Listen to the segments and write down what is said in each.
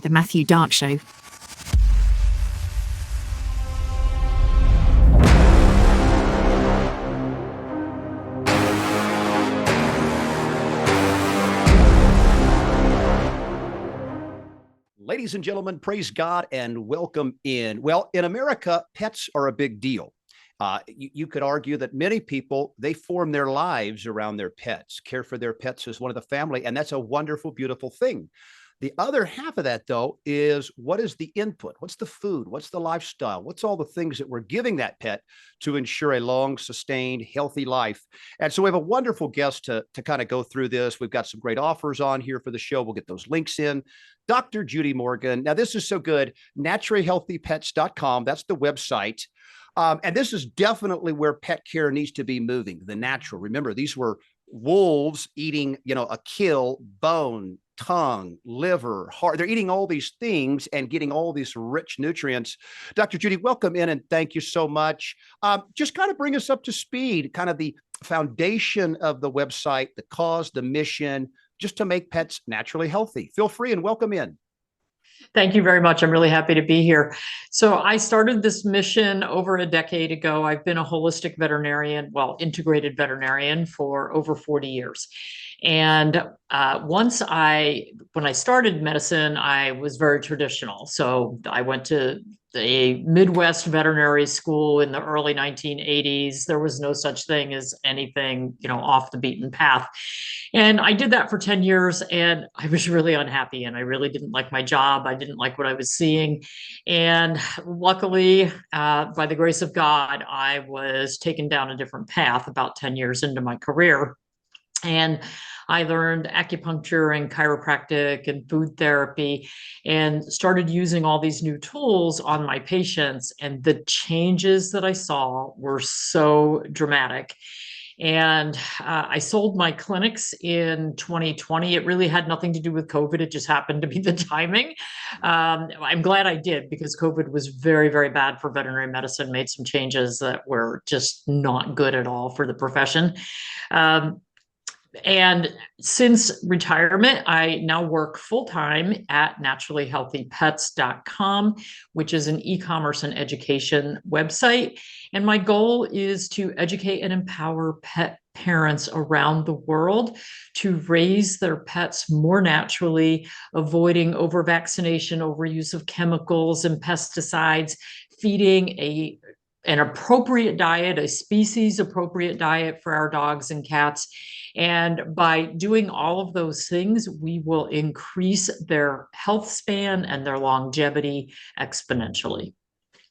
The Matthew Dark Show. Ladies and gentlemen, praise God and welcome in. Well, in America, pets are a big deal. You could argue that many people, they form their lives around their pets, care for their pets as one of the family, and that's a wonderful, beautiful thing. The other half of that, though, is what is the input? What's the food? What's the lifestyle? What's all the things that we're giving that pet to ensure a long, sustained, healthy life? And so we have a wonderful guest to kind of go through this. We've got some great offers on here for the show. We'll get those links in. Dr. Judy Morgan. Now, this is so good. naturallyhealthypets.com. That's the website. And this is definitely where pet care needs to be moving, the natural. Remember, these were wolves eating, a kill, bone, tongue, liver, heart. They're eating all these things and getting all these rich nutrients. Dr. Judy, welcome in and thank you so much. Just kind of bring us up to speed, kind of the foundation of the website, the cause, the mission, just to make pets naturally healthy. Feel free and welcome in. Thank you very much. I'm really happy to be here. So I started this mission over a decade ago. I've been a holistic veterinarian, integrated veterinarian for over 40 years. And when I started medicine, I was very traditional. So I went to a Midwest veterinary school in the early 1980s. There was no such thing as anything, off the beaten path. And I did that for 10 years and I was really unhappy and I really didn't like my job. I didn't like what I was seeing. And luckily, by the grace of God, I was taken down a different path about 10 years into my career. And I learned acupuncture and chiropractic and food therapy and started using all these new tools on my patients. And the changes that I saw were so dramatic. And I sold my clinics in 2020. It really had nothing to do with COVID. It just happened to be the timing. I'm glad I did because COVID was very, very bad for veterinary medicine, made some changes that were just not good at all for the profession. And since retirement, I now work full-time at naturallyhealthypets.com, which is an e-commerce and education website. And my goal is to educate and empower pet parents around the world to raise their pets more naturally, avoiding over-vaccination, overuse of chemicals and pesticides, feeding an appropriate diet, a species appropriate diet for our dogs and cats. And by doing all of those things, we will increase their health span and their longevity exponentially.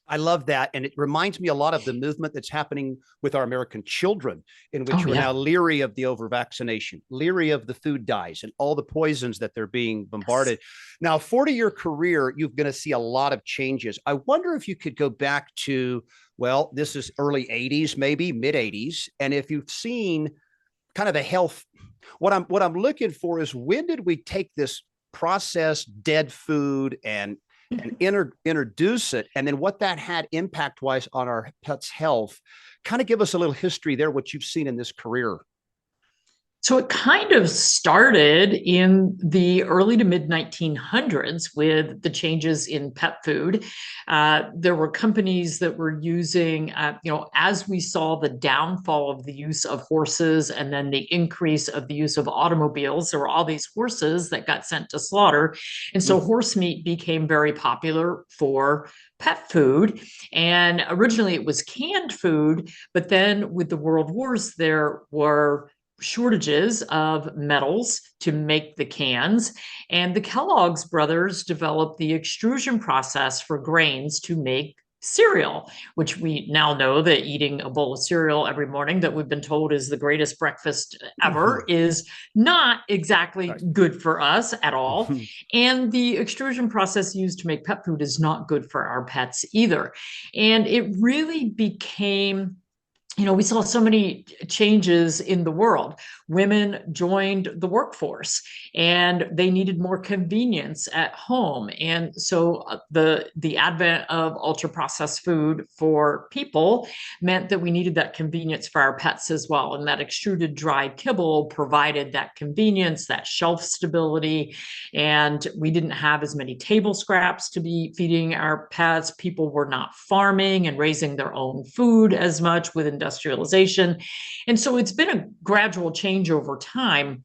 I love that. And it reminds me a lot of the movement that's happening with our American children, in which we're now leery of the over-vaccination, leery of the food dyes and all the poisons that they're being bombarded. Yes. Now, 40-year career, you're going to see a lot of changes. I wonder if you could go back to, this is early 80s, maybe mid 80s. And if you've seen kind of the health, what I'm looking for is when did we take this processed dead food and introduce it, and then what that had impact-wise on our pets' health. Kind of give us a little history there, what you've seen in this career. So it kind of started in the early to mid 1900s with the changes in pet food. There were companies that were using, as we saw the downfall of the use of horses and then the increase of the use of automobiles, there were all these horses that got sent to slaughter. And so horse meat became very popular for pet food. And originally it was canned food, but then with the world wars, there were shortages of metals to make the cans. And the Kellogg's brothers developed the extrusion process for grains to make cereal, which we now know that eating a bowl of cereal every morning that we've been told is the greatest breakfast ever is not exactly good for us at all. And the extrusion process used to make pet food is not good for our pets either. And it really became we saw so many changes in the world. women joined the workforce and they needed more convenience at home. And so the advent of ultra processed food for people meant that we needed that convenience for our pets as well. And that extruded dry kibble provided that convenience, that shelf stability. And we didn't have as many table scraps to be feeding our pets. People were not farming and raising their own food as much with industrialization. And so it's been a gradual change over time.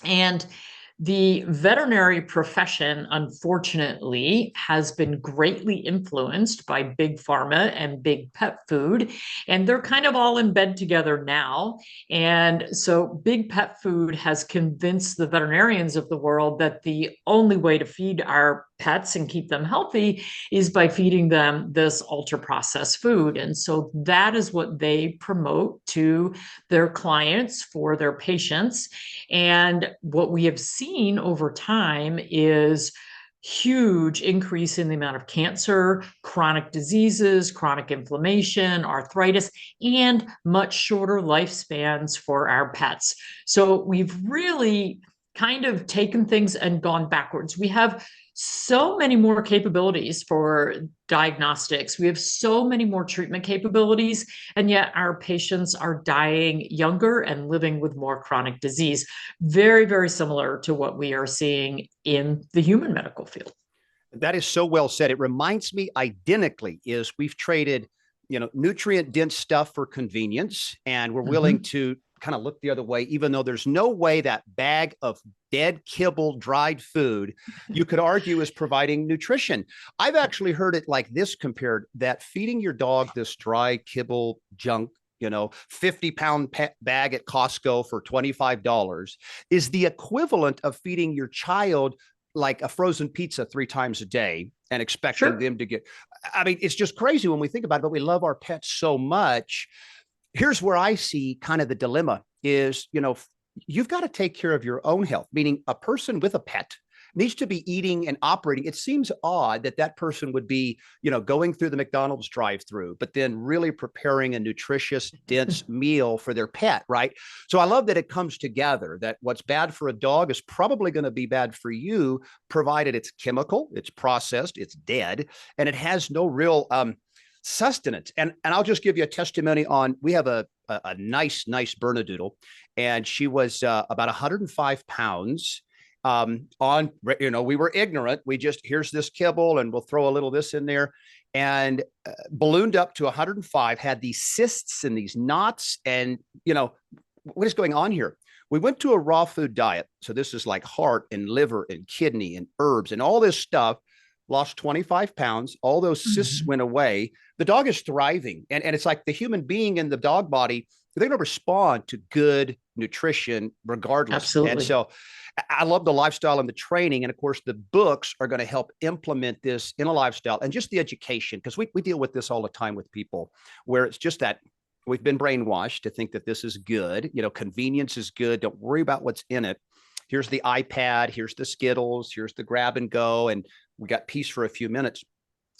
And the veterinary profession, unfortunately, has been greatly influenced by big pharma and big pet food, and they're kind of all in bed together now. And so big pet food has convinced the veterinarians of the world that the only way to feed our pets and keep them healthy is by feeding them this ultra processed food. And so that is what they promote to their clients for their patients. And what we have seen over time is huge increase in the amount of cancer, chronic diseases, chronic inflammation, arthritis, and much shorter lifespans for our pets. So we've really kind of taken things and gone backwards. We have so many more capabilities for diagnostics. We have so many more treatment capabilities, and yet our patients are dying younger and living with more chronic disease. Very, very similar to what we are seeing in the human medical field. That is so well said. It reminds me identically is we've traded, nutrient dense stuff for convenience, and we're willing to kind of look the other way, even though there's no way that bag of dead kibble dried food you could argue is providing nutrition. I've actually heard it like this compared, that feeding your dog this dry kibble junk, 50-pound bag at Costco for $25 is the equivalent of feeding your child like a frozen pizza 3 times a day and expecting them to get, it's just crazy when we think about it, but we love our pets so much. Here's where I see kind of the dilemma is, you've got to take care of your own health, meaning a person with a pet needs to be eating and operating. It seems odd that that person would be, going through the McDonald's drive-through, but then really preparing a nutritious, dense meal for their pet, right? So I love that it comes together, that what's bad for a dog is probably going to be bad for you, provided it's chemical, it's processed, it's dead, and it has no real sustenance. And I'll just give you a testimony on, we have a nice Bernedoodle, and she was about 105 pounds. We were ignorant. We just, here's this kibble and we'll throw a little this in there, and ballooned up to 105, had these cysts and these knots. And, what is going on here? We went to a raw food diet. So this is like heart and liver and kidney and herbs and all this stuff. Lost 25 pounds. All those cysts went away. The dog is thriving. And it's like the human being in the dog body, they're going to respond to good nutrition regardless. Absolutely. And so I love the lifestyle and the training. And of course, the books are going to help implement this in a lifestyle, and just the education, because we deal with this all the time with people where it's just that we've been brainwashed to think that this is good. Convenience is good. Don't worry about what's in it. Here's the iPad, here's the Skittles, here's the grab and go, and we got peace for a few minutes,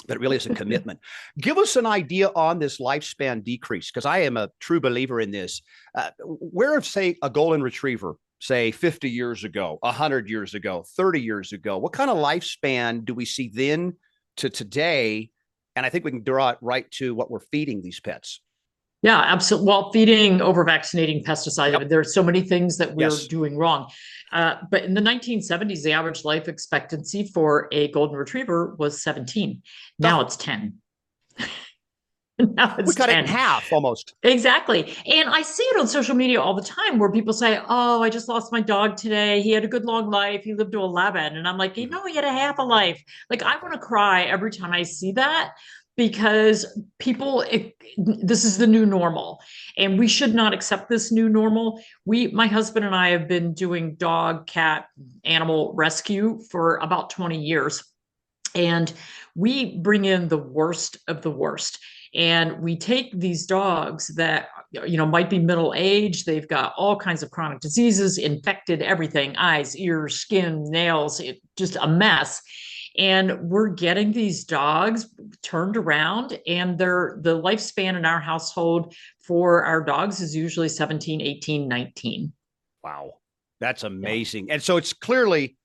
but it really is a commitment. Give us an idea on this lifespan decrease, because I am a true believer in this. Where, say, a golden retriever, say 50 years ago, 100 years ago, 30 years ago, what kind of lifespan do we see then to today? And I think we can draw it right to what we're feeding these pets. Yeah, absolutely. Well, feeding, over vaccinating, pesticide, there are so many things that we're doing wrong. But in the 1970s, the average life expectancy for a golden retriever was 17. Now it's 10. Now it's we cut 10. it in half almost. Exactly. And I see it on social media all the time where people say, oh, I just lost my dog today. He had a good long life. He lived to 11. And I'm like, he had a half a life. Like, I want to cry every time I see that, because this is the new normal, and we should not accept this new normal. My husband and I have been doing dog, cat, animal rescue for about 20 years. And we bring in the worst of the worst. And we take these dogs that, might be middle-aged. They've got all kinds of chronic diseases, infected everything, eyes, ears, skin, nails, just a mess. And we're getting these dogs turned around, and the lifespan in our household for our dogs is usually 17, 18, 19. Wow. That's amazing. Yeah. And so it's clearly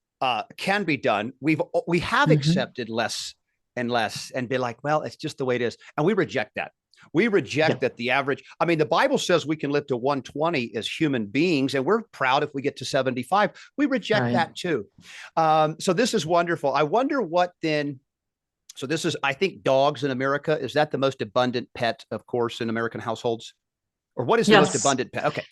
can be done. We have accepted less and less and be like, well, it's just the way it is. And we reject that. We reject that the average, I mean, the Bible says we can live to 120 as human beings, and we're proud if we get to 75. We reject that too. So this is wonderful. I wonder what then, so this is, I think dogs in America, is that the most abundant pet, of course, in American households? Or what is the most abundant pet? Okay.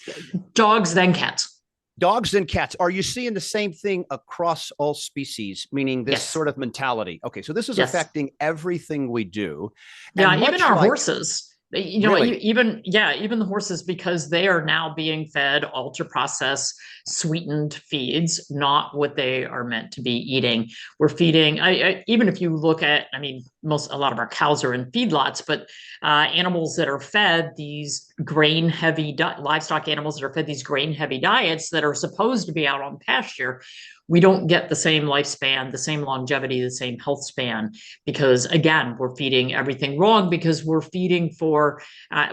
Dogs, then cats. Dogs and cats. Are you seeing the same thing across all species, meaning this sort of mentality? Okay, so this is affecting everything we do. And even our horses. You know, really? even the horses, because they are now being fed ultra processed, sweetened feeds, not what they are meant to be eating. We're feeding, even if you look at, I mean, a lot of our cows are in feedlots, but animals that are fed these grain heavy, livestock animals that are fed these grain heavy diets that are supposed to be out on pasture, we don't get the same lifespan, the same longevity, the same health span, because again, we're feeding everything wrong, because we're feeding for,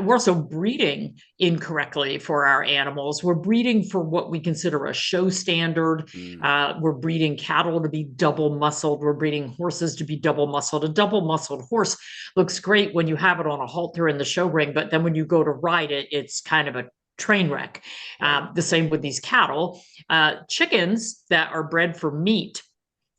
we're also breeding incorrectly for our animals. We're breeding for what we consider a show standard. We're breeding cattle to be double muscled. We're breeding horses to be double muscled. A double muscled horse looks great when you have it on a halter in the show ring, but then when you go to ride it, it's kind of a train wreck. The same with these cattle. Chickens that are bred for meat,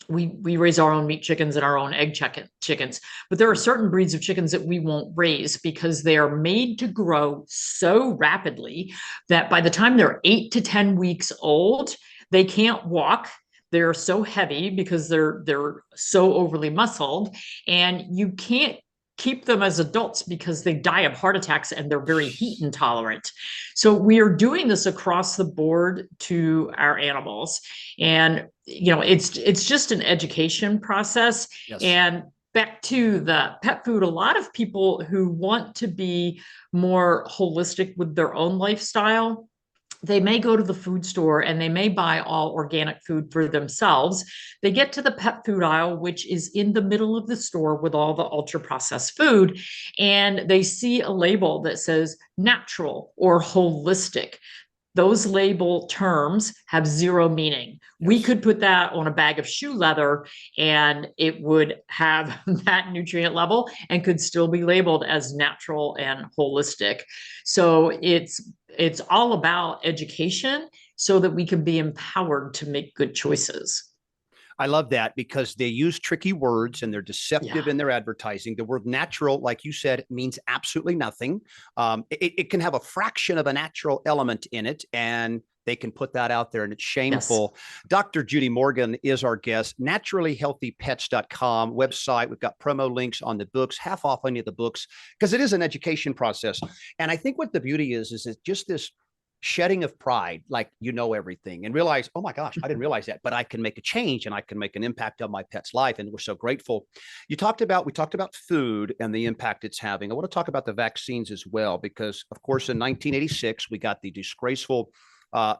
we raise our own meat chickens and our own egg chickens, but there are certain breeds of chickens that we won't raise because they are made to grow so rapidly that by the time they're 8 to 10 weeks old, they can't walk. They're so heavy because they're so overly muscled, and you can't keep them as adults because they die of heart attacks and they're very heat intolerant. So we are doing this across the board to our animals. And, you know, it's just an education process. And back to the pet food, a lot of people who want to be more holistic with their own lifestyle, they may go to the food store and they may buy all organic food for themselves. They get to the pet food aisle, which is in the middle of the store with all the ultra processed food, and they see a label that says natural or holistic. Those label terms have zero meaning. We could put that on a bag of shoe leather and it would have that nutrient level and could still be labeled as natural and holistic. So it's all about education so that we can be empowered to make good choices. I love that because they use tricky words and they're deceptive in their advertising. The word natural, like you said, means absolutely nothing. It can have a fraction of a natural element in it, and they can put that out there, and it's shameful. Dr. Judy Morgan is our guest. Naturallyhealthypets.com website. We've got promo links on the books, half off any of the books, because it is an education process. And I think what the beauty is it's just this shedding of pride, like you know everything, and realize, oh my gosh, I didn't realize that, but I can make a change and I can make an impact on my pet's life. And we're so grateful. We talked about food and the impact it's having. I want to talk about the vaccines as well, because of course, in 1986, we got the disgraceful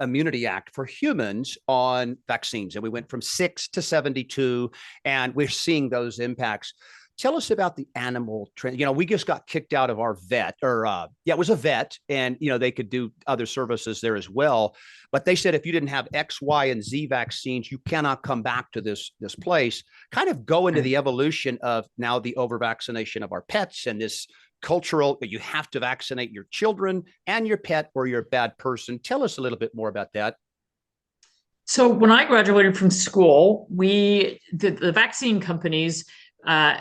Immunity Act for humans on vaccines. And we went from 6 to 72, and we're seeing those impacts. Tell us about the animal trend. You know, we just got kicked out of our vet, or it was a vet, and you know they could do other services there as well. But they said if you didn't have X, Y, and Z vaccines, you cannot come back to this place. Kind of go into the evolution of now the over vaccination of our pets and this cultural that you have to vaccinate your children and your pet or you're a bad person. Tell us a little bit more about that. So when I graduated from school, the vaccine companies,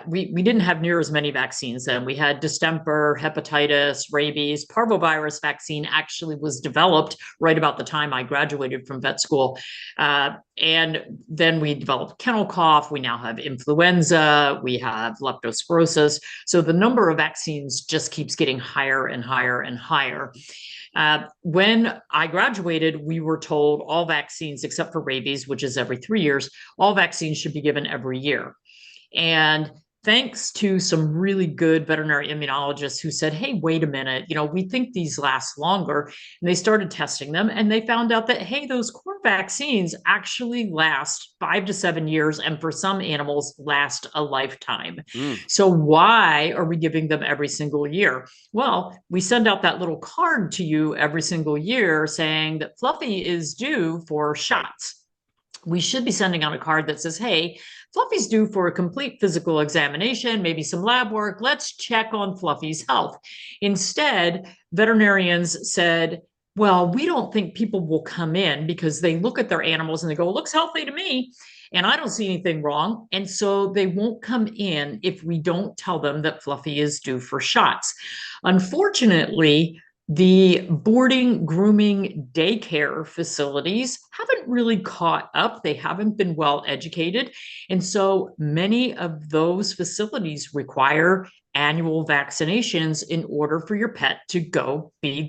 we didn't have near as many vaccines then. We had distemper, hepatitis, rabies. Parvovirus vaccine actually was developed right about the time I graduated from vet school. And then we developed kennel cough. We now have influenza. We have leptospirosis. So the number of vaccines just keeps getting higher and higher and higher. When I graduated, we were told all vaccines, except for rabies, which is every 3 years, all vaccines should be given every year. And thanks to some really good veterinary immunologists who said, hey, wait a minute, we think these last longer. And they started testing them and they found out that, hey, those core vaccines actually last 5 to 7 years, and for some animals last a lifetime. So why are we giving them every single year? Well, we send out that little card to you every single year saying that Fluffy is due for shots. We should be sending out a card that says, hey, Fluffy's due for a complete physical examination, maybe some lab work. Let's check on Fluffy's health. Instead, veterinarians said, well, we don't think people will come in because they look at their animals and they go, looks healthy to me, and I don't see anything wrong. And so they won't come in if we don't tell them that Fluffy is due for shots. Unfortunately, the boarding, grooming, daycare facilities haven't really caught up. They haven't been well educated. And so many of those facilities require annual vaccinations in order for your pet to go be,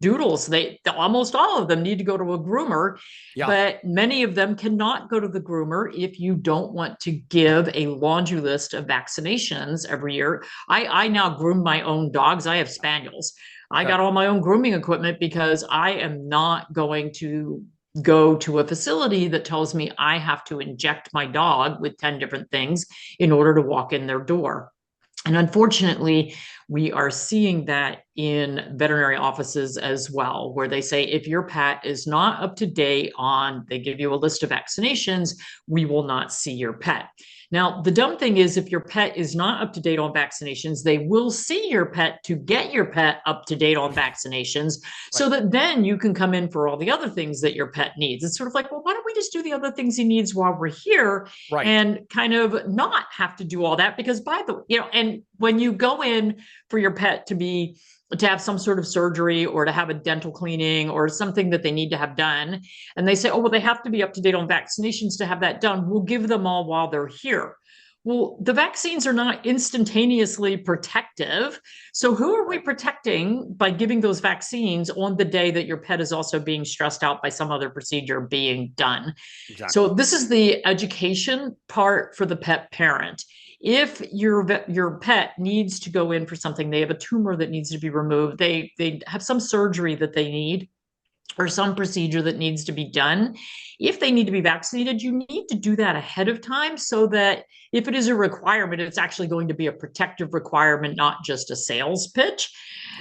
Doodles, almost all of them need to go to a groomer, but many of them cannot go to the groomer if you don't want to give a laundry list of vaccinations every year. I now groom my own dogs. I have spaniels. I got all my own grooming equipment because I am not going to go to a facility that tells me I have to inject my dog with 10 different things in order to walk in their door. And unfortunately, we are seeing that in veterinary offices as well, where they say, if your pet is not up to date on, they give you a list of vaccinations, we will not see your pet. Now, the dumb thing is, if your pet is not up to date on vaccinations, they will see your pet to get your pet up to date on vaccinations, so that then you can come in for all the other things that your pet needs. It's sort of like, well, why don't we just do the other things he needs while we're here and kind of not have to do all that? Because and when you go in for your pet to have some sort of surgery or to have a dental cleaning or something that they need to have done, and they say, oh, well, they have to be up to date on vaccinations to have that done, we'll give them all while they're here. Well, the vaccines are not instantaneously protective. So who are we protecting by giving those vaccines on the day that your pet is also being stressed out by some other procedure being done? Exactly. So this is the education part for the pet parent. If your pet needs to go in for something, they have a tumor that needs to be removed, they have some surgery that they need, or some procedure that needs to be done, if they need to be vaccinated, you need to do that ahead of time, so that if it is a requirement, it's actually going to be a protective requirement, not just a sales pitch,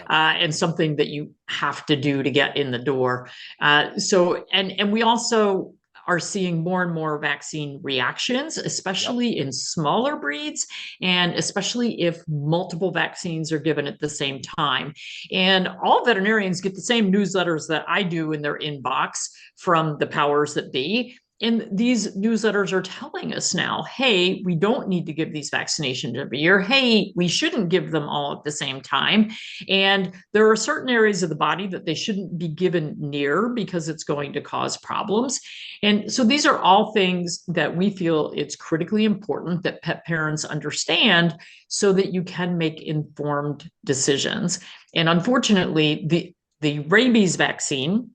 and something that you have to do to get in the door. And we also are seeing more and more vaccine reactions, especially in smaller breeds, and especially if multiple vaccines are given at the same time. And all veterinarians get the same newsletters that I do in their inbox from the powers that be. And these newsletters are telling us now, hey, we don't need to give these vaccinations every year. Hey, we shouldn't give them all at the same time. And there are certain areas of the body that they shouldn't be given near because it's going to cause problems. And so these are all things that we feel it's critically important that pet parents understand, so that you can make informed decisions. And unfortunately, the rabies vaccine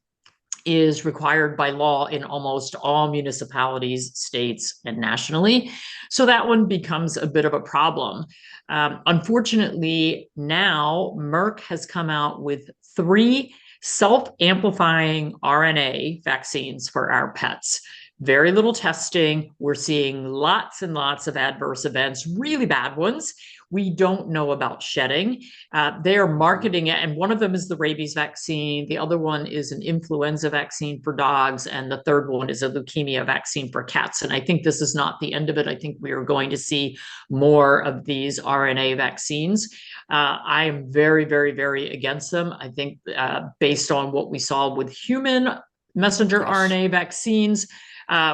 is required by law in almost all municipalities, states, and nationally. So that one becomes a bit of a problem. Unfortunately, now Merck has come out with 3 self-amplifying RNA vaccines for our pets. Very little testing. We're seeing lots and lots of adverse events, really bad ones. We don't know about shedding. They are marketing it, and one of them is the rabies vaccine. The other one is an influenza vaccine for dogs, and the third one is a leukemia vaccine for cats. And I think this is not the end of it. I think we are going to see more of these RNA vaccines. I am very, very, very against them. I think based on what we saw with human messenger RNA vaccines,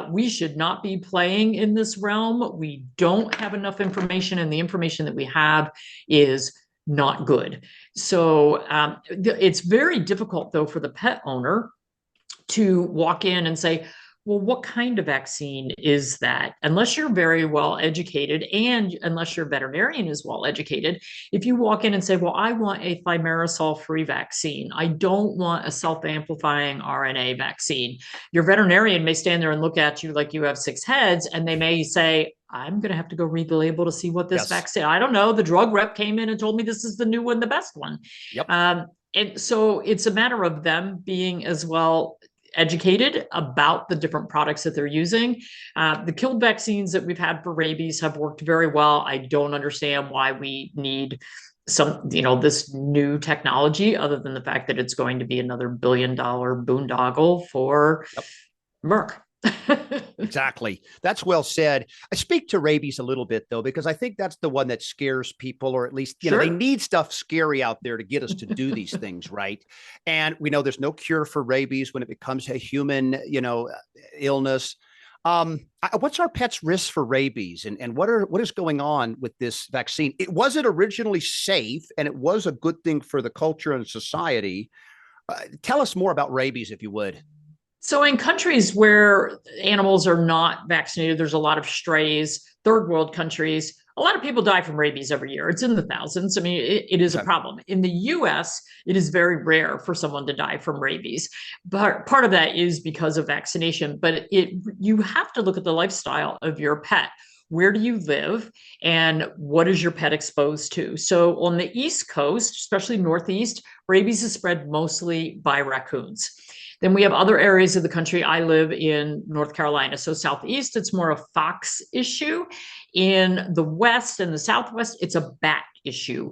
we should not be playing in this realm. We don't have enough information, and the information that we have is not good. So it's very difficult, though, for the pet owner to walk in and say, well, what kind of vaccine is that? Unless you're very well educated, and unless your veterinarian is well educated, if you walk in and say, well, I want a thimerosal-free vaccine, I don't want a self-amplifying RNA vaccine, your veterinarian may stand there and look at you like you have 6 heads, and they may say, I'm going to have to go read the label to see what this Yes. vaccine, I don't know. The drug rep came in and told me this is the new one, the best one. Yep. And so it's a matter of them being as well educated about the different products that they're using. The killed vaccines that we've had for rabies have worked very well. I don't understand why we need this new technology, other than the fact that it's going to be another $1 billion boondoggle for Yep. Merck. Exactly. That's well said. I speak to rabies a little bit, though, because I think that's the one that scares people, or at least, Sure. they need stuff scary out there to get us to do these things, right? And we know there's no cure for rabies when it becomes a human, illness. What's our pet's risk for rabies, and what is going on with this vaccine? Was it originally safe, and it was a good thing for the culture and society? Tell us more about rabies, if you would. So in countries where animals are not vaccinated, there's a lot of strays, third world countries. A lot of people die from rabies every year. It's in the thousands. I mean, it is a problem. In the US, it is very rare for someone to die from rabies. But part of that is because of vaccination. But you have to look at the lifestyle of your pet. Where do you live, and what is your pet exposed to? So on the East Coast, especially Northeast, rabies is spread mostly by raccoons. Then we have other areas of the country. I live in North Carolina. So Southeast, it's more a fox issue. In the West and the Southwest, it's a bat issue.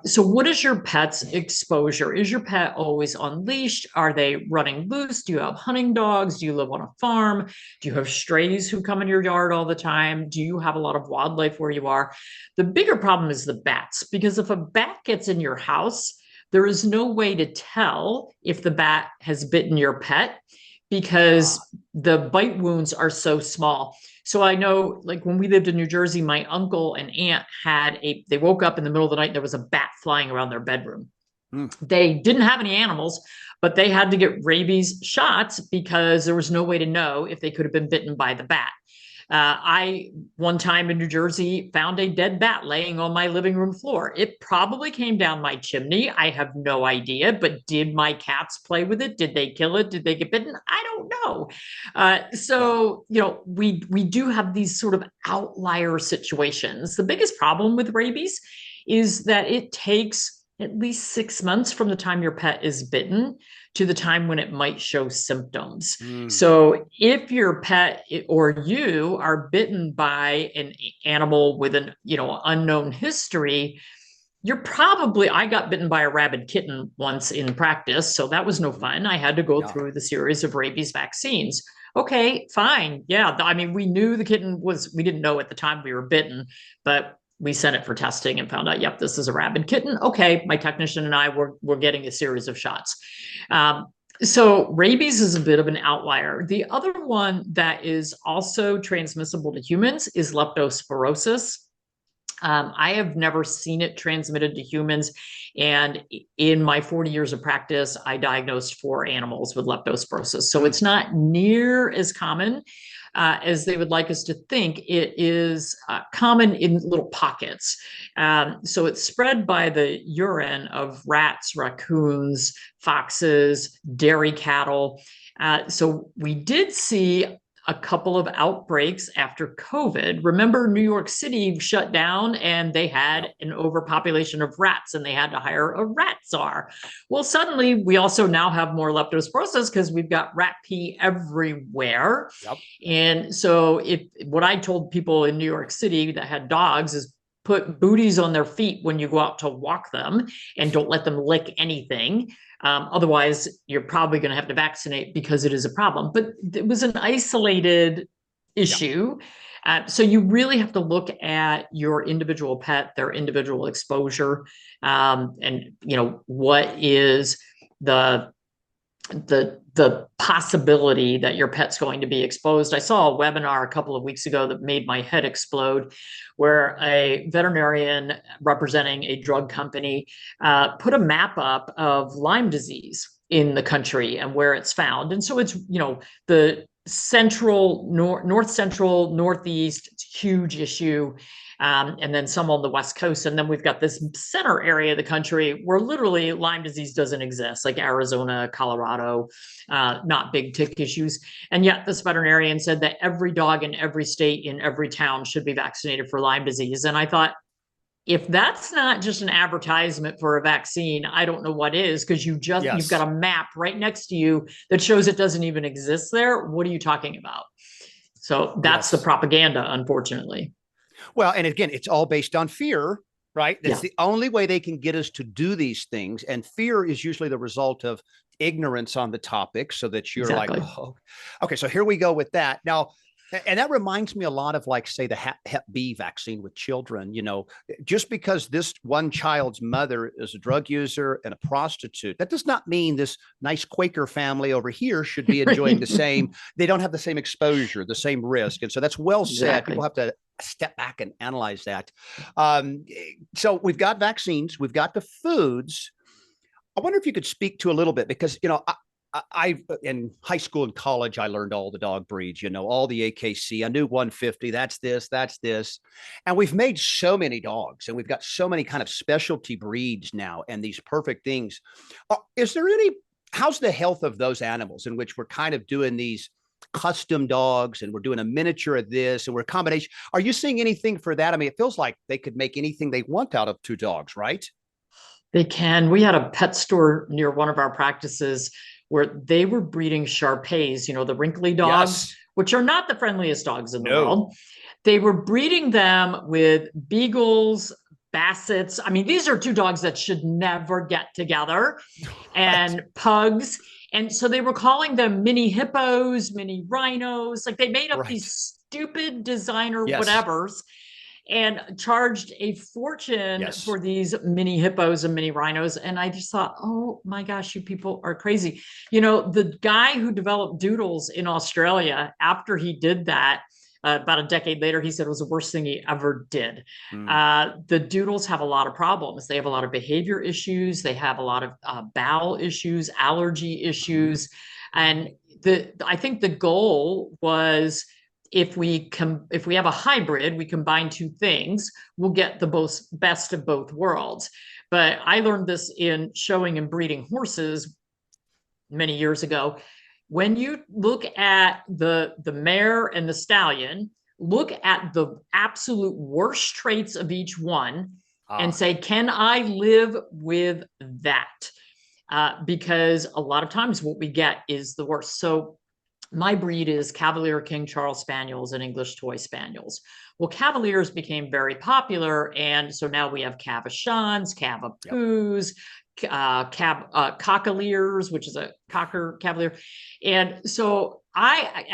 So what is your pet's exposure? Is your pet always on leash? Are they running loose? Do you have hunting dogs? Do you live on a farm? Do you have strays who come in your yard all the time? Do you have a lot of wildlife where you are? The bigger problem is the bats, because if a bat gets in your house, there is no way to tell if the bat has bitten your pet, because the bite wounds are so small. So I know, like when we lived in New Jersey, my uncle and aunt they woke up in the middle of the night and there was a bat flying around their bedroom. They didn't have any animals, but they had to get rabies shots because there was no way to know if they could have been bitten by the bat. I, one time in New Jersey, found a dead bat laying on my living room floor. It probably came down my chimney. I have no idea, but did my cats play with it? Did they kill it? Did they get bitten? I don't know. So we do have these sort of outlier situations. The biggest problem with rabies is that it takes at least 6 months from the time your pet is bitten to the time when it might show symptoms. So if your pet or you are bitten by an animal with an unknown history, I got bitten by a rabid kitten once in practice, so that was no fun. I had to go through the series of rabies vaccines. Okay, fine. Yeah, I mean, we knew the kitten we didn't know at the time we were bitten, but we sent it for testing and found out, yep, this is a rabid kitten. Okay, my technician and I were getting a series of shots. So rabies is a bit of an outlier. The other one that is also transmissible to humans is leptospirosis. I have never seen it transmitted to humans. And in my 40 years of practice, I diagnosed 4 animals with leptospirosis. So it's not near as common as they would like us to think. It is common in little pockets. So it's spread by the urine of rats, raccoons, foxes, dairy cattle. So we did see a couple of outbreaks after COVID. Remember, New York City shut down and they had an overpopulation of rats and they had to hire a rat czar. Well, suddenly we also now have more leptospirosis because we've got rat pee everywhere. And so what I told people in New York City that had dogs is put booties on their feet when you go out to walk them and don't let them lick anything. Otherwise, you're probably going to have to vaccinate because it is a problem. But it was an isolated issue. So you really have to look at your individual pet, their individual exposure, and what is the possibility that your pet's going to be exposed. I saw a webinar a couple of weeks ago that made my head explode, where a veterinarian representing a drug company put a map up of Lyme disease in the country and where it's found. And so it's, the north central, northeast, it's a huge issue. And then some on the West Coast. And then we've got this center area of the country where literally Lyme disease doesn't exist, like Arizona, Colorado, not big tick issues. And yet this veterinarian said that every dog in every state, in every town should be vaccinated for Lyme disease. And I thought, if that's not just an advertisement for a vaccine, I don't know what is, because you've got a map right next to you that shows it doesn't even exist there. What are you talking about? So that's the propaganda, unfortunately. Well, and again, it's all based on fear, right? That's the only way they can get us to do these things. And fear is usually the result of ignorance on the topic, so that you're like, oh, okay, so here we go with that. Now, and that reminds me a lot of, like, say, the Hep B vaccine with children. Just because this one child's mother is a drug user and a prostitute, that does not mean this nice Quaker family over here should be enjoying the same. They don't have the same exposure, the same risk. And so that's well said. People have to step back and analyze that. So we've got vaccines, we've got the foods. I wonder if you could speak to a little bit, because, I in high school and college, I learned all the dog breeds, all the AKC. I knew 150, that's this. And we've made so many dogs, and we've got so many kind of specialty breeds now, and these perfect things. How's the health of those animals in which we're kind of doing these custom dogs, and we're doing a miniature of this, and we're a combination? Are you seeing anything for that? I mean, it feels like they could make anything they want out of two dogs, right? They can. We had a pet store near one of our practices where they were breeding Shar-Peis, the wrinkly dogs, which are not the friendliest dogs in the world. They were breeding them with beagles, bassets. I mean, these are two dogs that should never get together, and pugs. And so they were calling them mini hippos, mini rhinos. Like, they made up these stupid designer whatevers, and charged a fortune for these mini hippos and mini rhinos. And I just thought, oh my gosh, you people are crazy. The guy who developed Doodles in Australia, after he did that, about a decade later, he said it was the worst thing he ever did. The Doodles have a lot of problems. They have a lot of behavior issues. They have a lot of bowel issues, allergy issues. And I think the goal was, if we have a hybrid, we combine two things, we'll get the best of both worlds. But I learned this in showing and breeding horses many years ago. When you look at the mare and the stallion, look at the absolute worst traits of each one and say, can I live with that? Because a lot of times what we get is the worst. So my breed is Cavalier King Charles Spaniels and English Toy Spaniels. Well, Cavaliers became very popular, and so now we have Cavachons, Cavapoos, Cockaliers, which is a Cocker Cavalier. And so I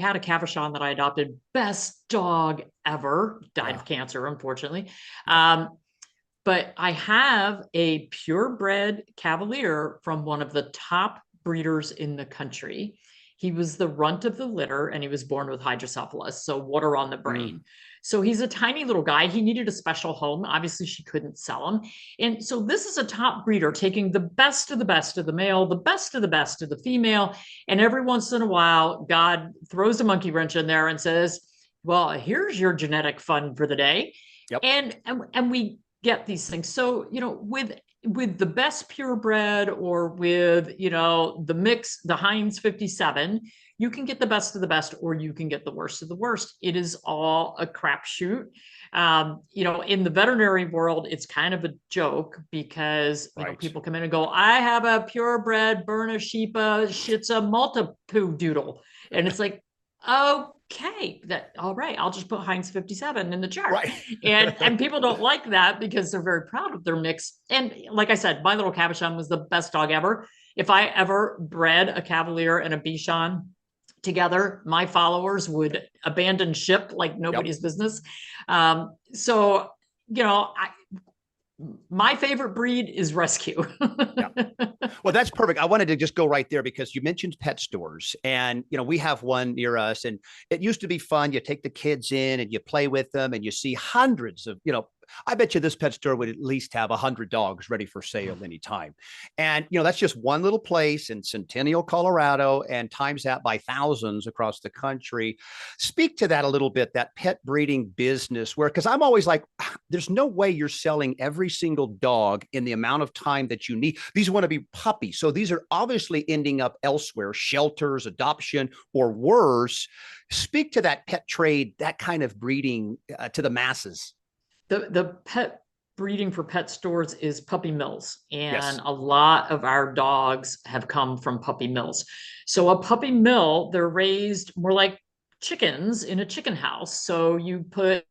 had a Cavachon that I adopted, best dog ever, died of cancer, unfortunately. But I have a purebred Cavalier from one of the top breeders in the country. He was the runt of the litter, and he was born with hydrocephalus, so water on the brain. So he's a tiny little guy. He needed a special home. Obviously, she couldn't sell him. And so this is a top breeder taking the best of the best of the male, the best of the best of the female. And every once in a while, God throws a monkey wrench in there and says, well, here's your genetic fund for the day. And we get these things. So, with the best purebred, or with, the mix, the Heinz 57, you can get the best of the best, or you can get the worst of the worst. It is all a crapshoot. In the veterinary world, it's kind of a joke, because people come in and go, I have a purebred Berna Sheepa Shitza Multipoo Doodle. And it's like, okay, all right, I'll just put Heinz 57 in the chart. And people don't like that, because they're very proud of their mix. And like I said, my little Cavachon was the best dog ever. If I ever bred a Cavalier and a Bichon together, my followers would abandon ship like nobody's business. My favorite breed is rescue. Yeah. Well, that's perfect. I wanted to just go right there because you mentioned pet stores, and we have one near us, and it used to be fun. You take the kids in and you play with them, and you see hundreds of. I bet you this pet store would at least have 100 dogs ready for sale anytime. And that's just one little place in Centennial, Colorado, and times that by thousands across the country. Speak to that a little bit, that pet breeding business, where because I'm always like, there's no way you're selling every single dog in the amount of time that you need. These want to be puppies. So these are obviously ending up elsewhere, shelters, adoption, or worse. Speak to that pet trade, that kind of breeding to the masses. The pet breeding for pet stores is puppy mills, Yes. and a lot of our dogs have come from puppy mills. So a puppy mill, they're raised more like chickens in a chicken house. So you put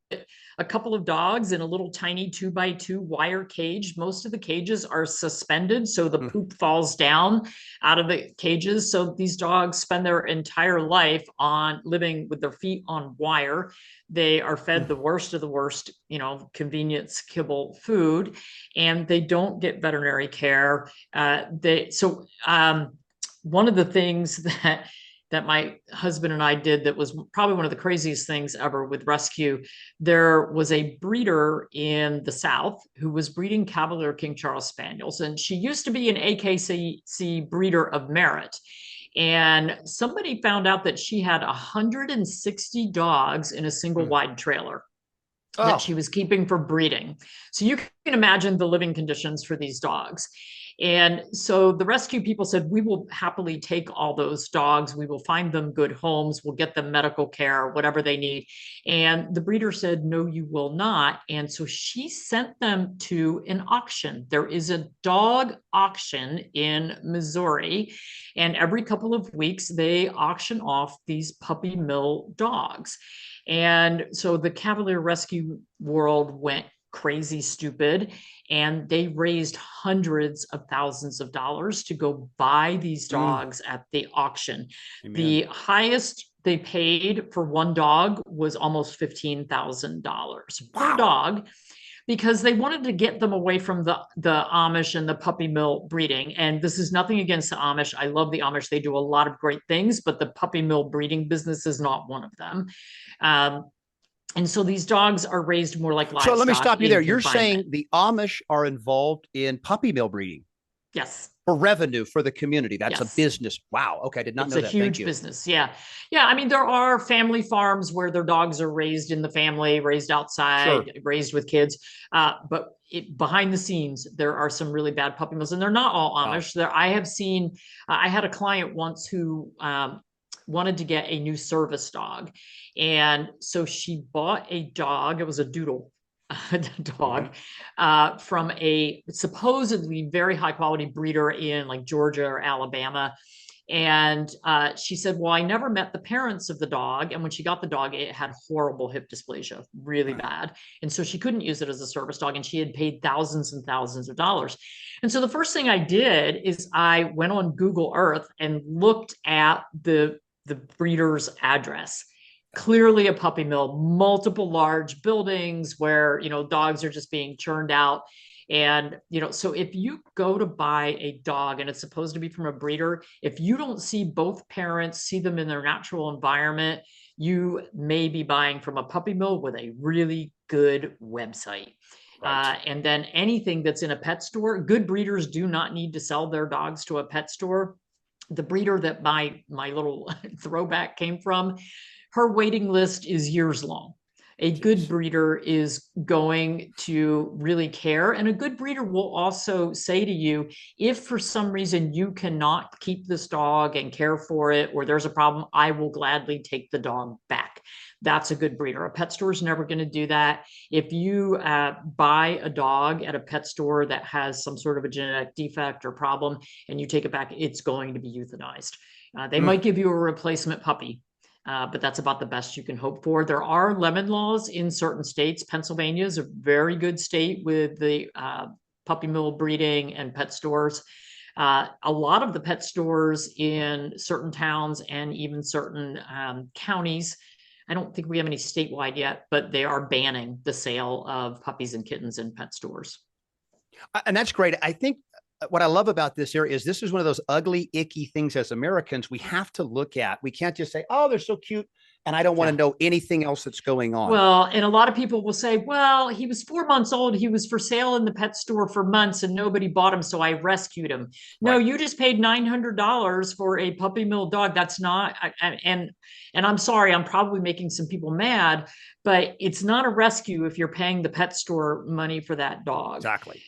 a couple of dogs in a little tiny 2x2 wire cage. Most of the cages are suspended, so the poop falls down out of the cages. So these dogs spend their entire life on living with their feet on wire. They are fed the worst of the worst, convenience kibble food, and they don't get veterinary care. One of the things that my husband and I did that was probably one of the craziest things ever with rescue. There was a breeder in the South who was breeding Cavalier King Charles Spaniels, and she used to be an AKC breeder of merit. And somebody found out that she had 160 dogs in a single wide trailer that she was keeping for breeding. So you can imagine the living conditions for these dogs. And so the rescue people said, we will happily take all those dogs. We will find them good homes. We'll get them medical care, whatever they need. And the breeder said, no, you will not. And so she sent them to an auction. There is a dog auction in Missouri. And every couple of weeks, they auction off these puppy mill dogs. And so the Cavalier rescue world went crazy stupid, and they raised hundreds of thousands of dollars to go buy these dogs at the auction. Amen. The highest they paid for one dog was almost $15,000 per dog, because they wanted to get them away from the Amish and the puppy mill breeding. And this is nothing against the Amish. I love the Amish. They do a lot of great things, but the puppy mill breeding business is not one of them. And so these dogs are raised more like livestock. So let me stop you there. You're saying the Amish are involved in puppy mill breeding? Yes. For revenue for the community. That's a business. Wow. Okay. I did not know that. It's a huge business. Yeah. Yeah. I mean, there are family farms where their dogs are raised in the family, raised outside, raised with kids. But behind the scenes, there are some really bad puppy mills, and they're not all Amish. Wow. I have seen, I had a client once who wanted to get a new service dog. And so she bought a dog. It was a doodle dog from a supposedly very high quality breeder in like Georgia or Alabama. And she said, well, I never met the parents of the dog. And when she got the dog, it had horrible hip dysplasia, really bad. And so she couldn't use it as a service dog. And she had paid thousands and thousands of dollars. And so the first thing I did is I went on Google Earth and looked at the breeder's address. Clearly a puppy mill, multiple large buildings where, dogs are just being churned out. And, so if you go to buy a dog and it's supposed to be from a breeder, if you don't see both parents, see them in their natural environment, you may be buying from a puppy mill with a really good website. Right. And then anything that's in a pet store, good breeders do not need to sell their dogs to a pet store. The breeder that my little throwback came from, her waiting list is years long. A good breeder is going to really care. And a good breeder will also say to you, if for some reason you cannot keep this dog and care for it, or there's a problem, I will gladly take the dog back. That's a good breeder. A pet store is never going to do that. If you buy a dog at a pet store that has some sort of a genetic defect or problem and you take it back, it's going to be euthanized. They might give you a replacement puppy. But that's about the best you can hope for. There are lemon laws in certain states. Pennsylvania is a very good state with the puppy mill breeding and pet stores. A lot of the pet stores in certain towns and even certain counties, I don't think we have any statewide yet, but they are banning the sale of puppies and kittens in pet stores. And that's great. I think what I love about this area is this is one of those ugly, icky things as Americans we have to look at. We can't just say, oh, they're so cute, and I don't want to Yeah. know anything else that's going on. Well, and a lot of people will say, well, he was 4 months old. He was for sale in the pet store for months and nobody bought him. So I rescued him. No, Right. you just paid $900 for a puppy mill dog. That's not, and I'm sorry, I'm probably making some people mad, but it's not a rescue if you're paying the pet store money for that dog. Exactly.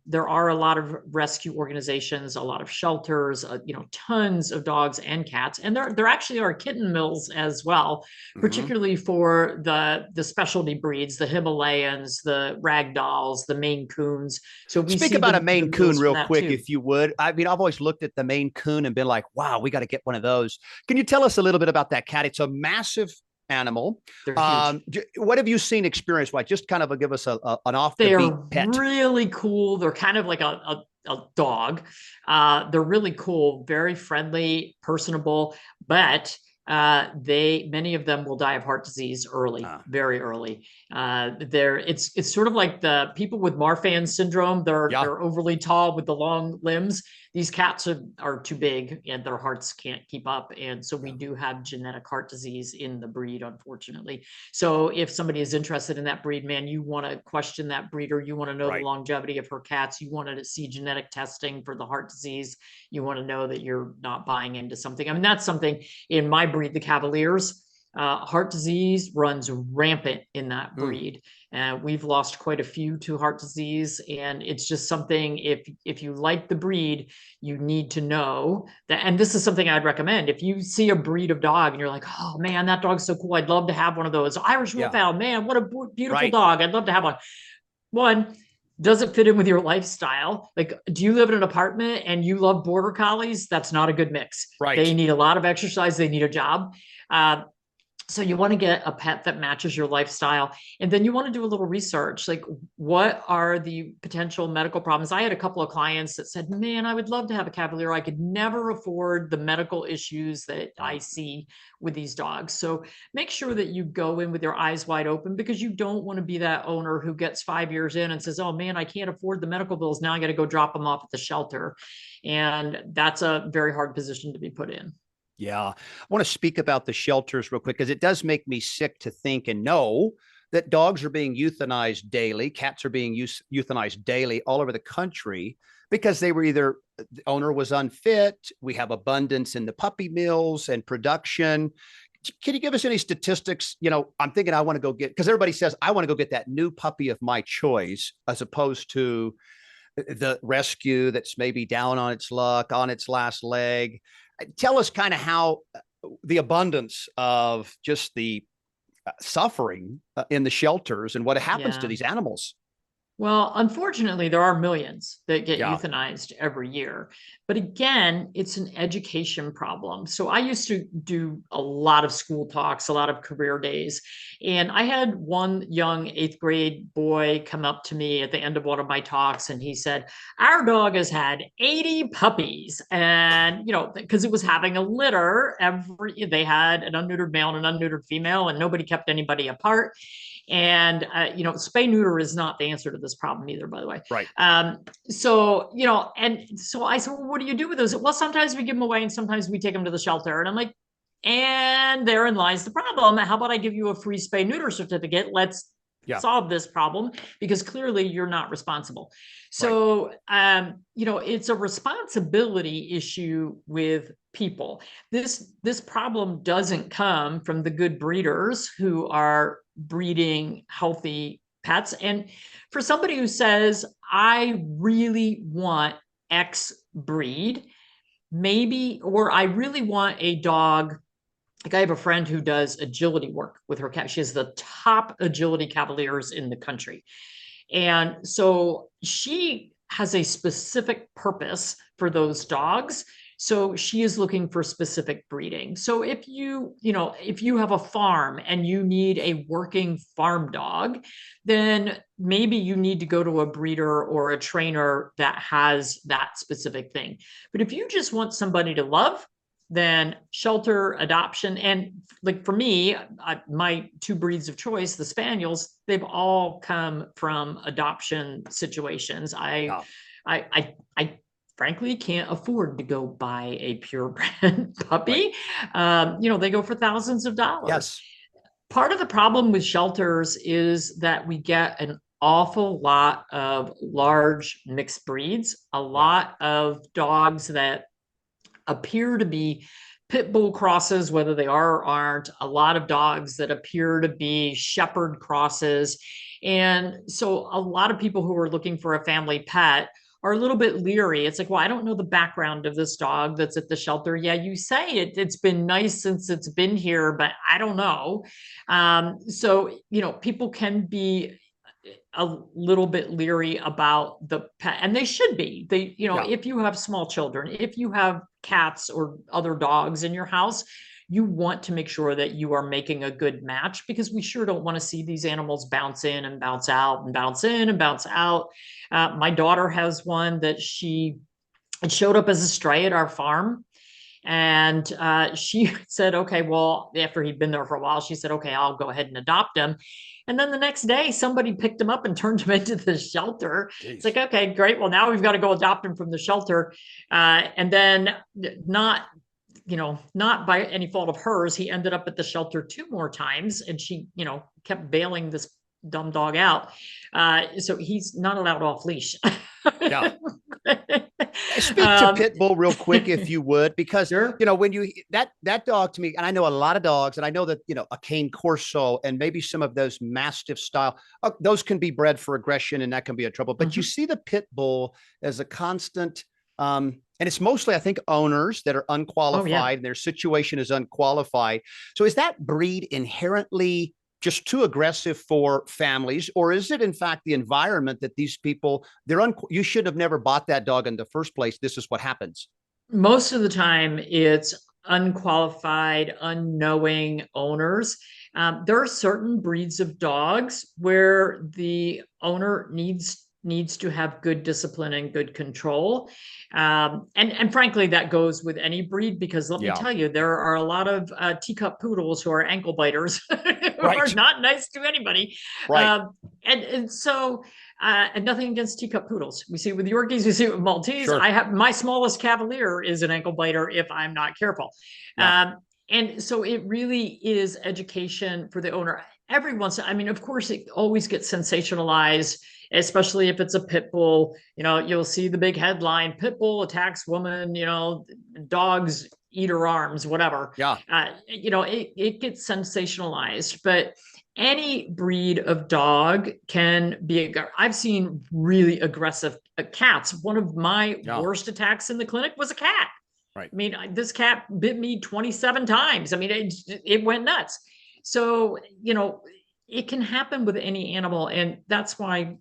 There are a lot of rescue organizations, a lot of shelters, tons of dogs and cats, and there actually are kitten mills as well, particularly for the specialty breeds, the Himalayans, the ragdolls, the Maine Coons. So we Speak see about the a Maine Coon mills for real that quick, too. if you would. I mean, I've always looked at the Maine Coon and been like, wow, we got to get one of those. Can you tell us a little bit about that cat? It's a massive animal. They're huge. What have you seen experience-wise? Just kind of give us an off the They beat are pet. really cool. They're kind of like a dog. They're really cool, very friendly, personable, but many of them will die of heart disease early, very early. It's sort of like the people with Marfan syndrome. Yeah. They're overly tall with the long limbs. These cats are too big and their hearts can't keep up. And so we do have genetic heart disease in the breed, unfortunately. So if somebody is interested in that breed, man, you want to question that breeder. You want to know the longevity of her cats. You want to see genetic testing for the heart disease. You want to know that you're not buying into something. I mean, that's something in my breed, the Cavaliers. Heart disease runs rampant in that breed. We've lost quite a few to heart disease, and it's just something, if you like the breed, you need to know that. And this is something I'd recommend. If you see a breed of dog and you're like, oh man, that dog's so cool, I'd love to have one of those. Irish Wolfhound, man, what a beautiful dog, I'd love to have one. One, does it fit in with your lifestyle? Like, do you live in an apartment and you love border collies? That's not a good mix. They need a lot of exercise. They need a job. So you want to get a pet that matches your lifestyle. And then you want to do a little research, like what are the potential medical problems? I had a couple of clients that said, man, I would love to have a Cavalier. I could never afford the medical issues that I see with these dogs. So make sure that you go in with your eyes wide open, because you don't want to be that owner who gets 5 years in and says, oh man, I can't afford the medical bills. Now I got to go drop them off at the shelter. And that's a very hard position to be put in. Yeah. I want to speak about the shelters real quick, because it does make me sick to think and know that dogs are being euthanized daily. Cats are being euthanized daily all over the country because they were either the owner was unfit. We have abundance in the puppy mills and production. Can you give us any statistics? I'm thinking I want to go get, because everybody says I want to go get that new puppy of my choice, as opposed to the rescue that's maybe down on its luck, on its last leg. Tell us kind of how the abundance of just the suffering in the shelters and what happens to these animals. Well, unfortunately, there are millions that get euthanized every year. But again, it's an education problem. So I used to do a lot of school talks, a lot of career days. And I had one young 8th grade boy come up to me at the end of one of my talks, and he said, our dog has had 80 puppies. And, because it was having a litter, they had an unneutered male and an unneutered female, and nobody kept anybody apart. And, spay neuter is not the answer to this problem either, by the way. Right. So I said, well, what do you do with those? Well, sometimes we give them away and sometimes we take them to the shelter. And I'm like, and therein lies the problem. How about I give you a free spay neuter certificate? Let's solve this problem, because clearly you're not responsible. So, it's a responsibility issue with people. This problem doesn't come from the good breeders who are breeding healthy pets. And for somebody who says, I really want X breed, maybe, or I really want a dog. Like I have a friend who does agility work with her cat. She has the top agility Cavaliers in the country. And so she has a specific purpose for those dogs. So she is looking for specific breeding. So if you have a farm and you need a working farm dog, then maybe you need to go to a breeder or a trainer that has that specific thing. But if you just want somebody to love, then shelter, adoption. And like for me, my two breeds of choice, the Spaniels, they've all come from adoption situations. Yeah. I frankly can't afford to go buy a purebred puppy. Right. They go for thousands of dollars. Yes. Part of the problem with shelters is that we get an awful lot of large mixed breeds, a lot of dogs that appear to be pit bull crosses, whether they are or aren't, a lot of dogs that appear to be shepherd crosses. And so a lot of people who are looking for a family pet are a little bit leery. It's like, well, I don't know the background of this dog that's at the shelter. Yeah, you say it's been nice since it's been here, but I don't know. So, people can be a little bit leery about the pet, and they should be. If you have small children, if you have cats or other dogs in your house, you want to make sure that you are making a good match, because we sure don't want to see these animals bounce in and bounce out and bounce in and bounce out. My daughter has one that it showed up as a stray at our farm. And she said, okay, well, after he'd been there for a while, she said, okay, I'll go ahead and adopt him. And then the next day, somebody picked him up and turned him into the shelter. Jeez. It's like, okay, great. Well, now we've got to go adopt him from the shelter. And then not by any fault of hers, he ended up at the shelter 2 more times. And she, kept bailing this dumb dog out. So he's not allowed off leash. Yeah. Speak to pit bull real quick, if you would, because Sure. When that dog to me, and I know a lot of dogs, and I know that a cane corso and maybe some of those mastiff style, those can be bred for aggression, and that can be a trouble. But you see the pit bull as a constant, and it's mostly, I think, owners that are unqualified, and their situation is unqualified. So is that breed inherently just too aggressive for families, or is it in fact the environment that these people, you should have never bought that dog in the first place? This is what happens. Most of the time it's unqualified, unknowing owners. There are certain breeds of dogs where the owner needs to have good discipline and good control. And frankly, that goes with any breed, because let me tell you, there are a lot of teacup poodles who are ankle biters who are not nice to anybody. Right. And so, and nothing against teacup poodles. We see it with Yorkies, we see it with Maltese. Sure. I have my smallest Cavalier is an ankle biter if I'm not careful. And so it really is education for the owner. Every once, of course, it always gets sensationalized, especially if it's a pit bull. You'll see the big headline: pit bull attacks woman, dogs eat her arms, whatever. Yeah. It gets sensationalized, but any breed of dog can be. I've seen really aggressive cats. One of my worst attacks in the clinic was a cat. Right. This cat bit me 27 times. It went nuts. So, it can happen with any animal. And that's why,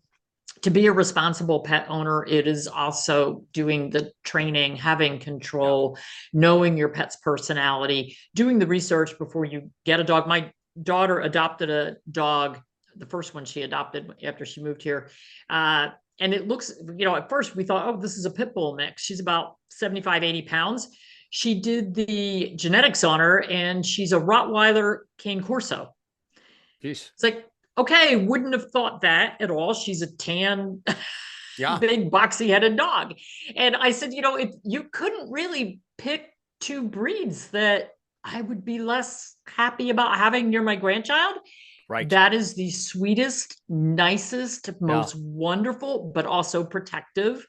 to be a responsible pet owner, it is also doing the training, having control, knowing your pet's personality, doing the research before you get a dog. My daughter adopted a dog, the first one she adopted after she moved here. And it looks, at first we thought, oh, this is a pit bull mix. She's about 75, 80 pounds. She did the genetics on her, and she's a Rottweiler cane corso. Jeez. It's like, okay, wouldn't have thought that at all. She's a tan, big boxy headed dog. And I said, if you couldn't really pick 2 breeds that I would be less happy about having near my grandchild, right? That is the sweetest, nicest, most wonderful, but also protective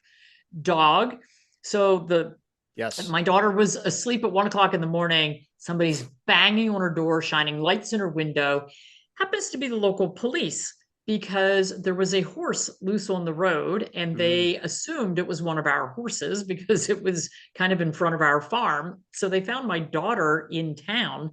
dog. So my daughter was asleep at 1 o'clock in the morning. Somebody's banging on her door, shining lights in her window. Happens to be the local police, because there was a horse loose on the road, and they assumed it was one of our horses because it was kind of in front of our farm. So they found my daughter in town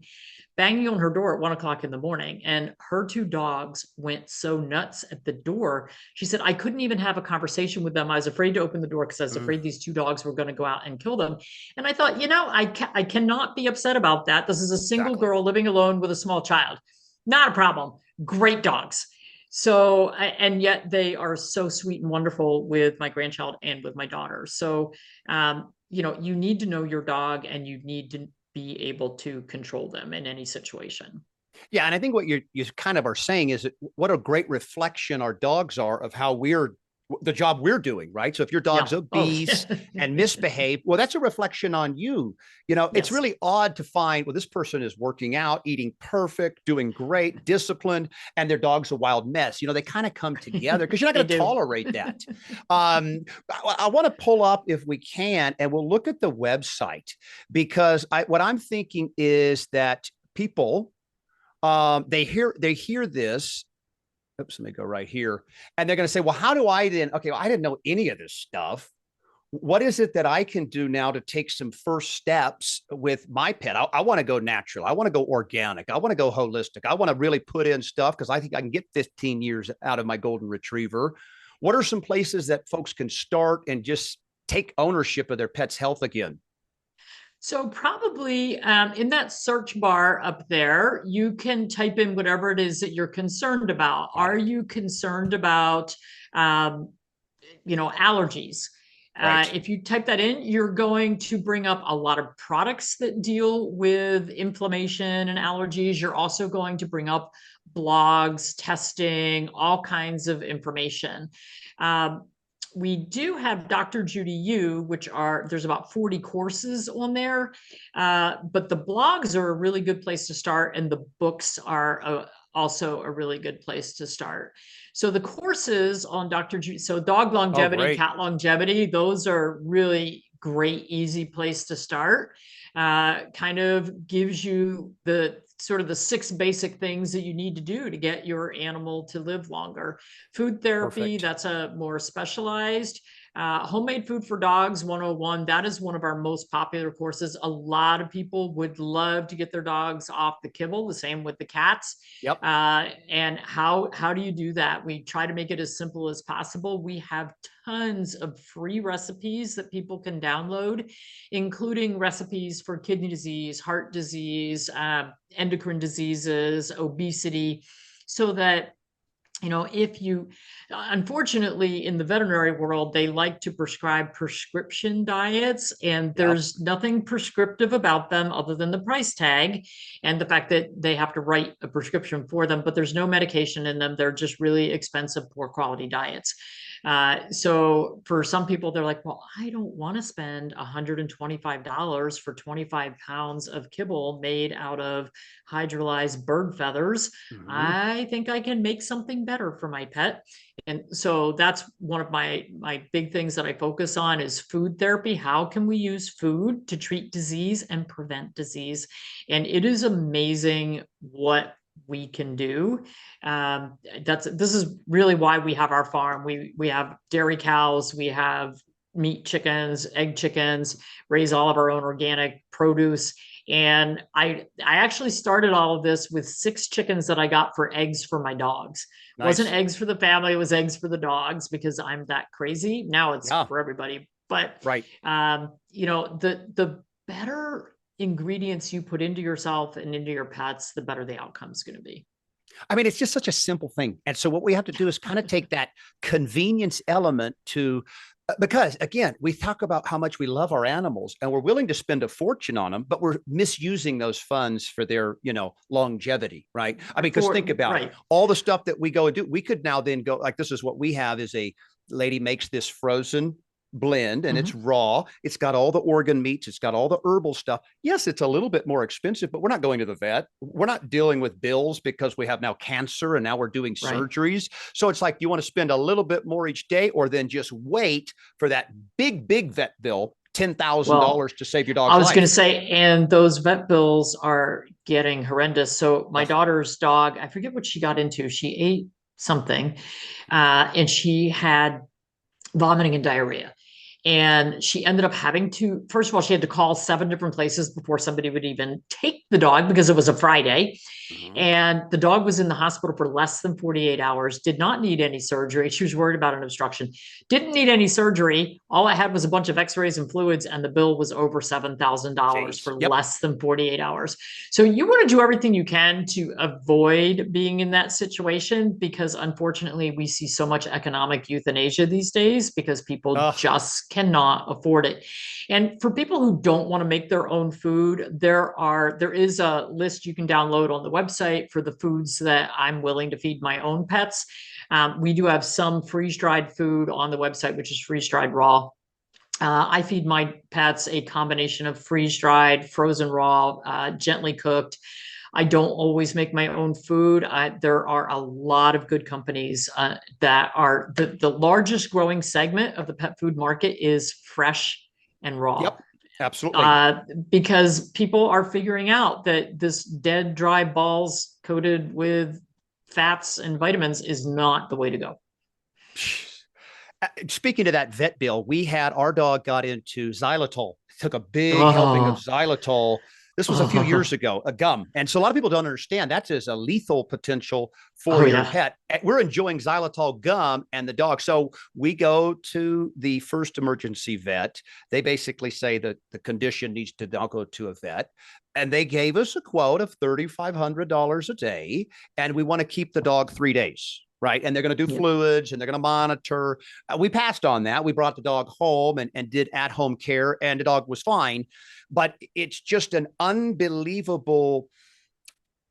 banging on her door at 1 o'clock in the morning, and her 2 dogs went so nuts at the door. She said, I couldn't even have a conversation with them. I was afraid to open the door because I was afraid these 2 dogs were going to go out and kill them. And I thought, I cannot be upset about that. This is a single girl living alone with a small child. Not a problem. Great dogs. So, and yet they are so sweet and wonderful with my grandchild and with my daughter. So, you need to know your dog, and you need to be able to control them in any situation. Yeah, and I think what you kind of are saying is that what a great reflection our dogs are of how we're the job we're doing, right? So if your dog's Yeah. Oh, obese yeah. and misbehave, well, that's a reflection on you. You know, it's Yes. really odd to find, well, this person is working out, eating perfect, doing great, disciplined, and their dog's a wild mess. You know, they kind of come together because you're not They going to do. tolerate that. I want to pull up if we can, and we'll look at the website because what I'm thinking is that people they hear this. Oops, let me go right here. And they're going to say, well, how do I then? Okay, well, I didn't know any of this stuff. What is it that I can do now to take some first steps with my pet? I want to go natural. I want to go organic. I want to go holistic. I want to really put in stuff because I think I can get 15 years out of my golden retriever. What are some places that folks can start and just take ownership of their pet's health again? So probably in that search bar up there, you can type in whatever it is that you're concerned about. Got Are it. you concerned about, um, allergies? Right. If you type that in, you're going to bring up a lot of products that deal with inflammation and allergies. You're also going to bring up blogs, testing, all kinds of information. Um, we do have Dr. Judy U, there's about 40 courses on there. But the blogs are a really good place to start, and the books are also a really good place to start. So the courses on Dr. Judy, so dog Oh, longevity, great. cat longevity, those are really great, easy place to start. Kind of gives you the sort of the 6 basic things that you need to do to get your animal to live longer. Food therapy, Perfect. that's a more specialized. Homemade food for dogs 101, that is one of our most popular courses. A lot of people would love to get their dogs off the kibble, the same with the cats. Yep. And how do you do that? We try to make it as simple as possible. We have tons of free recipes that people can download, including recipes for kidney disease, heart disease, endocrine diseases, obesity, so that if you, unfortunately, in the veterinary world, they like to prescribe prescription diets, and Yep. there's nothing prescriptive about them other than the price tag and the fact that they have to write a prescription for them, but there's no medication in them. They're just really expensive, poor quality diets. So for some people, they're like, well, I don't want to spend $125 for 25 pounds of kibble made out of hydrolyzed bird feathers. Mhm. I think I can make something better for my pet. And so that's one of my big things that I focus on is food therapy. How can we use food to treat disease and prevent disease? And it is amazing what we can do. This is really why we have our farm. We have dairy cows, we have meat chickens, egg chickens, raise all of our own organic produce. And I actually started all of this with 6 chickens that I got for eggs for my dogs. It wasn't Nice. eggs for the family, it was eggs for the dogs because I'm that crazy. Now it's Yeah. for everybody. But Right. the better ingredients you put into yourself and into your pets, the better the outcome is going to be. I mean, it's just such a simple thing. And so what we have to do is kind of take that convenience element to because again, we talk about how much we love our animals and we're willing to spend a fortune on them, but we're misusing those funds for their, longevity, right? I mean, because think about it, Right. all the stuff that we go and do, we could now then go like this is what we have is a lady makes this frozen blend and it's Mhm. raw. It's got all the organ meats. It's got all the herbal stuff. Yes, it's a little bit more expensive, but we're not going to the vet. We're not dealing with bills because we have now cancer and now we're doing Right. surgeries. So it's like, you want to spend a little bit more each day or then just wait for that big vet bill, Well, $10,000 to save your I dog's was going to life. say, and those vet bills are getting horrendous. So my Ugh, daughter's dog, I forget what she got into. She ate something, and she had vomiting and diarrhea. And she ended up having to, first of all, she had to call 7 different places before somebody would even take the dog because it was a Friday. Mhm. And the dog was in the hospital for less than 48 hours, did not need any surgery. She was worried about an obstruction, didn't need any surgery. All I had was a bunch of x-rays and fluids, and the bill was over $7,000 Jeez. for Yep. less than 48 hours. So you want to do everything you can to avoid being in that situation, because unfortunately we see so much economic euthanasia these days because people Ugh. just cannot afford it. And for people who don't want to make their own food, there is a list you can download on the website for the foods that I'm willing to feed my own pets. We do have some freeze-dried food on the website, which is freeze-dried raw. I feed my pets a combination of freeze-dried, frozen raw, gently cooked. I don't always make my own food. There are a lot of good companies that are the largest growing segment of the pet food market is fresh and raw. Yep. Absolutely. Because people are figuring out that this dead, dry balls coated with fats and vitamins is not the way to go. Speaking of that vet bill, we had our dog got into xylitol, took a big helping of Oh, xylitol. This was a few years ago, a gum. And so a lot of people don't understand that is a lethal potential for oh your yeah. pet. We're enjoying xylitol gum and the dog. So we go to the first emergency vet. They basically say that the condition needs to now go to a vet. And they gave us a quote of $3,500 a day. And we want to keep the dog 3 days. Right. And they're going to do Yeah. fluids and they're going to monitor. We passed on that. We brought the dog home and did at home care, and the dog was fine. But it's just an unbelievable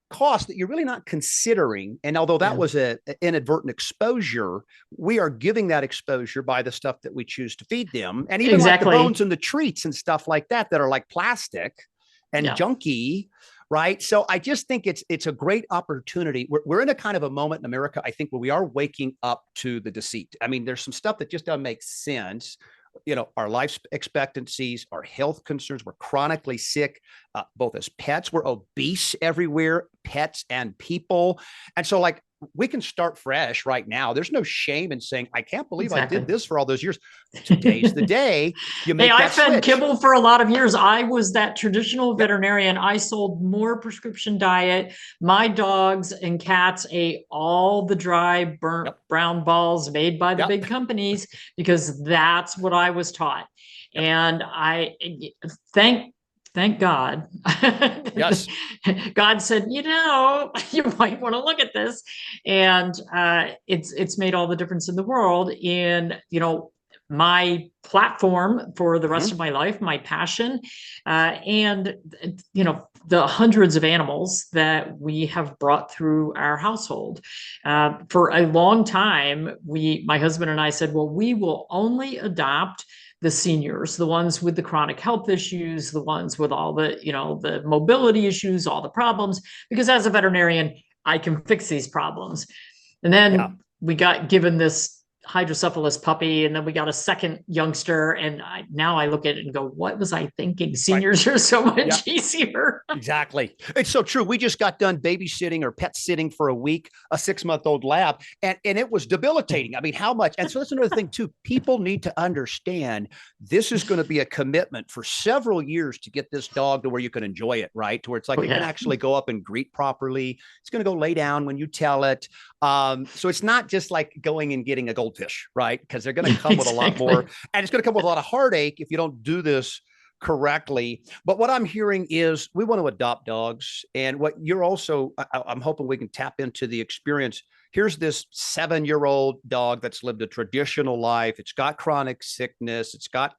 cost that you're really not considering. And although that Yeah. was an inadvertent exposure, we are giving that exposure by the stuff that we choose to feed them. And even like the Exactly. bones and the treats and stuff like that are like plastic and Yeah. junky. Right. So I just think it's a great opportunity. We're in a kind of a moment in America, I think, where we are waking up to the deceit. I mean, there's some stuff that just doesn't make sense. Our life expectancies, our health concerns, we're chronically sick, both as pets, we're obese everywhere, pets and people. And so like, we can start fresh right now. There's no shame in saying, I can't believe I Exactly. did this for all those years. Today's the day you Hey, make I that fed switch. kibble for a lot of years. I was that traditional Yep. veterinarian. I sold more prescription diet. My dogs and cats ate all the dry, burnt Yep. brown balls made by the Yep. big companies because that's what I was taught. Yep. And I thank God. Yes. God said, you might want to look at this. And it's made all the difference in the world. And, my platform for the rest of my life, my passion, and the hundreds of animals that we have brought through our household. For a long time, my husband and I said, well, we will only adopt the seniors, the ones with the chronic health issues, the ones with all the mobility issues, all the problems, because as a veterinarian, I can fix these problems. And then Yeah. we got given this hydrocephalus puppy, and then we got a second youngster, and now I look at it and go, what was I thinking? Right. Seniors are so much Yep. easier. Exactly. It's so true. We just got done babysitting or pet sitting for a week, a 6-month-old lab, and it was debilitating. I mean, how much? And so that's another thing too. People need to understand this is going to be a commitment for several years to get this dog to where you can enjoy it, right? To where it's like it can actually go up and greet properly. It's going to go lay down when you tell it. So it's not just like going and getting a goldfish, right? Because they're going to come with a lot more, and it's going to come with a lot of heartache if you don't do this correctly. But what I'm hearing is we want to adopt dogs. And what you're also, I'm hoping we can tap into the experience. Here's this 7-year-old dog that's lived a traditional life. It's got chronic sickness. It's got,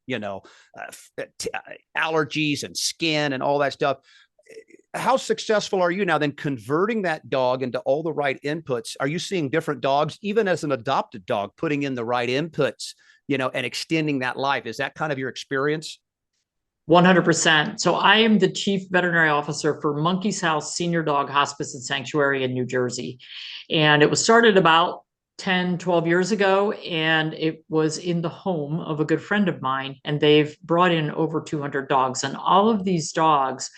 allergies and skin and all that stuff. How successful are you now then converting that dog into all the right inputs? Are you seeing different dogs, even as an adopted dog, putting in the right inputs, and extending that life? Is that kind of your experience? 100%. So I am the chief veterinary officer for Monkey's House Senior Dog Hospice and Sanctuary in New Jersey. And it was started about 10, 12 years ago, and it was in the home of a good friend of mine. And they've brought in over 200 dogs. And all of these dogs,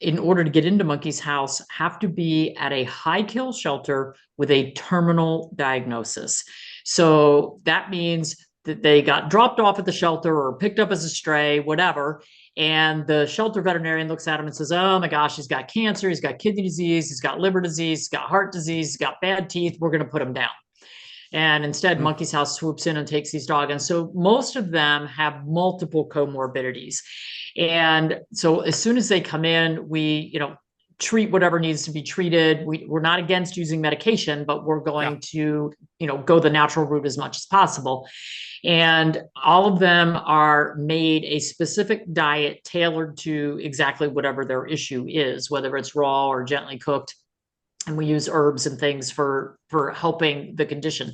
in order to get into Monkey's House, have to be at a high kill shelter with a terminal diagnosis. So that means that they got dropped off at the shelter or picked up as a stray, whatever. And the shelter veterinarian looks at him and says, oh my gosh, he's got cancer, he's got kidney disease, he's got liver disease, he's got heart disease, he's got bad teeth, we're going to put him down. And instead, Monkey's House swoops in and takes these dogs. And so most of them have multiple comorbidities. And so as soon as they come in, we, treat whatever needs to be treated. We're not against using medication, but we're going to, go the natural route as much as possible. And all of them are made a specific diet tailored to exactly whatever their issue is, whether it's raw or gently cooked. And we use herbs and things for helping the condition.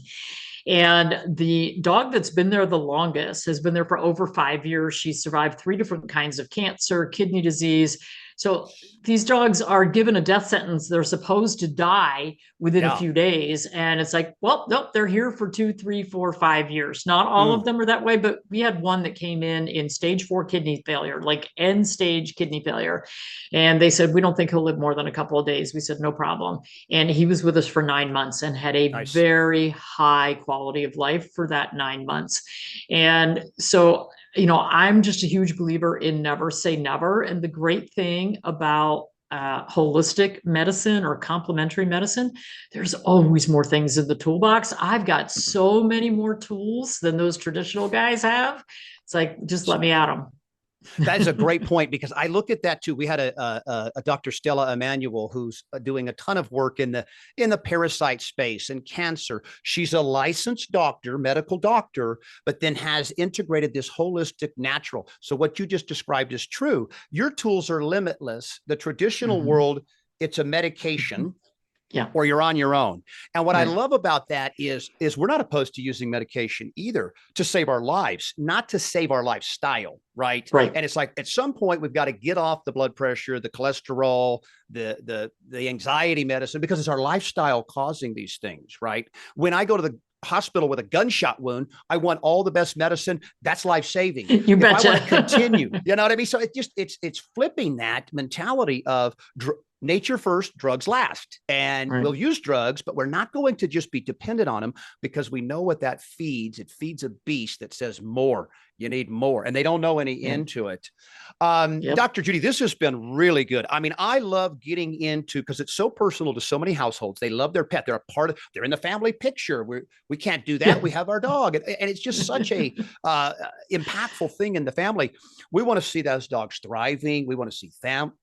And the dog that's been there the longest has been there for over 5 years. She's survived 3 different kinds of cancer, kidney disease. So these dogs are given a death sentence. They're supposed to die within a few days. And it's like, well, nope, they're here for 2, 3, 4, 5 years. Not all of them are that way, but we had one that came in stage 4 kidney failure, like end stage kidney failure. And they said, we don't think he'll live more than a couple of days. We said, no problem. And he was with us for 9 months and had a very high quality of life for that 9 months. And so, I'm just a huge believer in never say never. And the great thing about holistic medicine or complementary medicine, there's always more things in the toolbox. I've got so many more tools than those traditional guys have. It's like, just let me at them. That is a great point, because I look at that too. We had a Dr. Stella Emanuel who's doing a ton of work in the parasite space and cancer. She's a licensed doctor, medical doctor, but then has integrated this holistic natural. So what you just described is true. Your tools are limitless. The traditional world, it's a medication. Or you're on your own. And what I love about that is we're not opposed to using medication either to save our lives, not to save our lifestyle, right? And it's like, at some point, we've got to get off the blood pressure, the cholesterol, the anxiety medicine, because it's our lifestyle causing these things, right? When I go to the hospital with a gunshot wound, I want all the best medicine. That's life-saving. You betcha. I want to continue, you know what I mean? So it's flipping that mentality of nature first, drugs last. And we'll use drugs, but we're not going to just be dependent on them, because we know what that feeds. It feeds a beast that says more. You need more. And they don't know any end to it. Dr. Judy, this has been really good. I mean, I love getting into, because it's so personal to so many households. They love their pet. They're a part of, they're in the family picture. We can't do that. We have our dog. And it's just such a impactful thing in the family. We want to see those dogs thriving. We want to see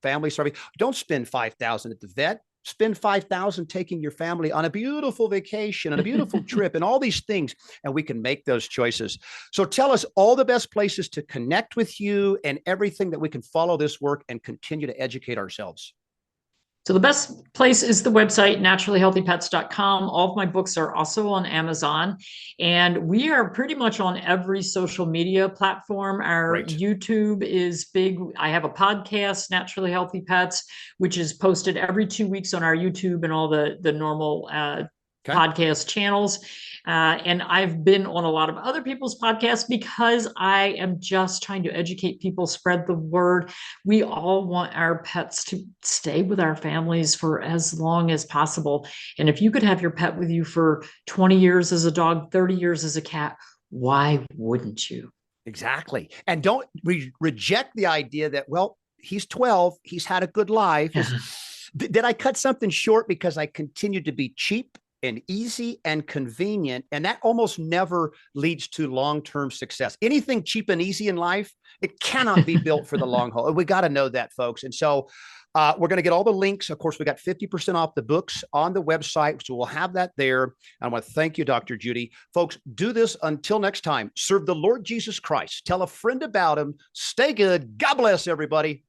families thriving. Don't spend $5,000 at the vet. Spend $5,000 taking your family on a beautiful vacation and a beautiful trip and all these things, and we can make those choices. So tell us all the best places to connect with you and everything that we can follow this work and continue to educate ourselves. So the best place is the website, naturallyhealthypets.com. All of my books are also on Amazon, and we are pretty much on every social media platform. Our YouTube is big. I have a podcast, Naturally Healthy Pets, which is posted every 2 weeks on our YouTube and all the normal podcast channels. And I've been on a lot of other people's podcasts because I am just trying to educate people, spread the word. We all want our pets to stay with our families for as long as possible. And if you could have your pet with you for 20 years as a dog, 30 years as a cat, why wouldn't you? Exactly. And don't reject the idea that, well, he's 12, he's had a good life. Did I cut something short because I continued to be cheap and easy and convenient? And that almost never leads to long-term success. Anything cheap and easy in life, it cannot be built for the long haul. We got to know that, folks. And so we're going to get all the links. Of course, we got 50% off the books on the website. So we'll have that there. I want to thank you, Dr. Judy. Folks, do this until next time. Serve the Lord Jesus Christ. Tell a friend about him. Stay good. God bless everybody.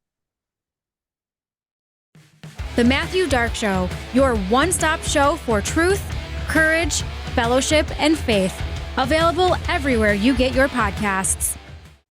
The Matthew Dark Show, your one-stop show for truth, courage, fellowship, and faith. Available everywhere you get your podcasts.